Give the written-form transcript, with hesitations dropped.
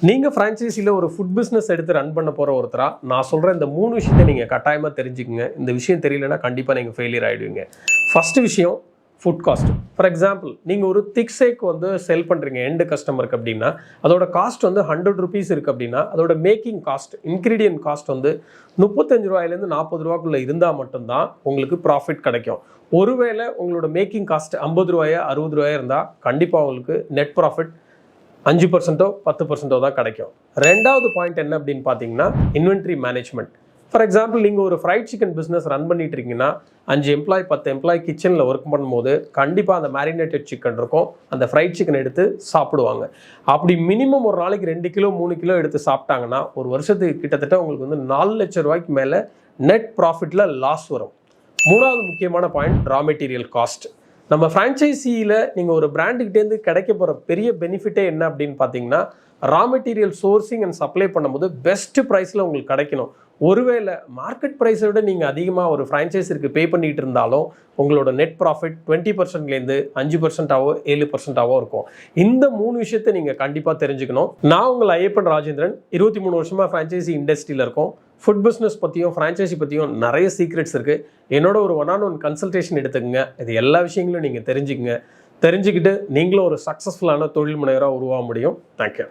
நீங்கள் ஃப்ரான்ச்சைஸியில் ஒரு food business எடுத்து ரன் பண்ண போகிற ஒருத்தரா நான் சொல்கிற இந்த 3 விஷயத்தை நீங்கள் கட்டாயமாக தெரிஞ்சுக்குங்க. இந்த விஷயம் தெரியலனா கண்டிப்பாக நீங்கள் ஃபெயிலியர் ஆகிடுவீங்க. ஃபஸ்ட்டு விஷயம் ஃபுட் காஸ்ட். ஃபார் எக்ஸாம்பிள் நீங்கள் ஒரு திக் ஷேக் வந்து செல் பண்ணுறீங்க எண்டு கஸ்டமருக்கு அப்படின்னா அதோட காஸ்ட் வந்து 100 rupees இருக்குது அப்படின்னா அதோட மேக்கிங் காஸ்ட் இன்க்ரீடியன்ட் காஸ்ட் வந்து 35 ரூபாயிலேருந்து 40 ரூபாக்குள்ளே இருந்தால் மட்டும்தான் உங்களுக்கு ப்ராஃபிட் கிடைக்கும். ஒருவேளை உங்களோட மேக்கிங் காஸ்ட் 50 ரூபாயா 60 ரூபாயா இருந்தால் கண்டிப்பாக உங்களுக்கு நெட் ப்ராஃபிட் 5% 10% தான் கிடைக்கும். ரெண்டாவது பாயிண்ட் என்ன அப்படின்னு பார்த்தீங்கன்னா இன்வென்ட்ரி மேனேஜ்மெண்ட். ஃபார் எக்ஸாம்பிள் நீங்கள் ஒரு ஃப்ரைட் சிக்கன் பிஸ்னஸ் ரன் பண்ணிட்டு இருக்கீங்கன்னா 5 எம்ப்ளாய் 10 எம்ப்ளாய் கிச்சனில் ஒர்க் பண்ணும்போது கண்டிப்பாக அந்த மேரினேட்டட் சிக்கன் இருக்கும், அந்த ஃப்ரைட் சிக்கன் எடுத்து சாப்பிடுவாங்க. அப்படி மினிமம் ஒரு நாளைக்கு 2 கிலோ 3 கிலோ எடுத்து சாப்பிட்டாங்கன்னா ஒரு வருஷத்துக்கு கிட்டத்தட்ட உங்களுக்கு வந்து 4 லட்சம் ரூபாய்க்கு மேலே நெட் ப்ராஃபிட்டில் லாஸ் வரும். மூணாவது முக்கியமான பாயிண்ட் ரா மெட்டீரியல் காஸ்ட். நம்ம ஃப்ரான்ச்சைஸியில் நீங்கள் ஒரு பிராண்டுக்கிட்டேருந்து கிடைக்க போகிற பெரிய பெனிஃபிட்டே என்ன அப்படின்னு பார்த்தீங்கன்னா raw material sourcing and supply பண்ணும்போது பெஸ்ட் ப்ரைஸில் உங்களுக்கு கிடைக்கணும். ஒருவேளை மார்க்கெட் ப்ரைஸை விட நீங்கள் அதிகமாக ஒரு ஃப்ரான்ச்சைஸிற்கு பே பண்ணிகிட்டு இருந்தாலும் உங்களோட நெட் ப்ராஃபிட் 20%லேருந்து 5%ஆவோ 7%ஆவோ இருக்கும். இந்த 3 விஷயத்தை நீங்கள் கண்டிப்பாக தெரிஞ்சுக்கணும். நான் உங்கள் ஐயப்பன் ராஜேந்திரன், 23 வருஷமாக ஃப்ரான்ச்சைசி இண்டஸ்ட்ரியில் இருக்கோம். ஃபுட் பிஸ்னஸ் பற்றியும் ஃப்ரான்ச்சைசி பற்றியும் நிறைய சீக்ரெட்ஸ் இருக்குது. என்னோட ஒரு 1-on-1 கன்சல்டேஷன் எடுத்துக்கங்க. இது எல்லா விஷயங்களும் நீங்கள் தெரிஞ்சுக்கங்க. தெரிஞ்சுக்கிட்டு நீங்களும் ஒரு சக்ஸஸ்ஃபுல்லான தொழில் முனைவராக உருவாக முடியும். தேங்க்யூ.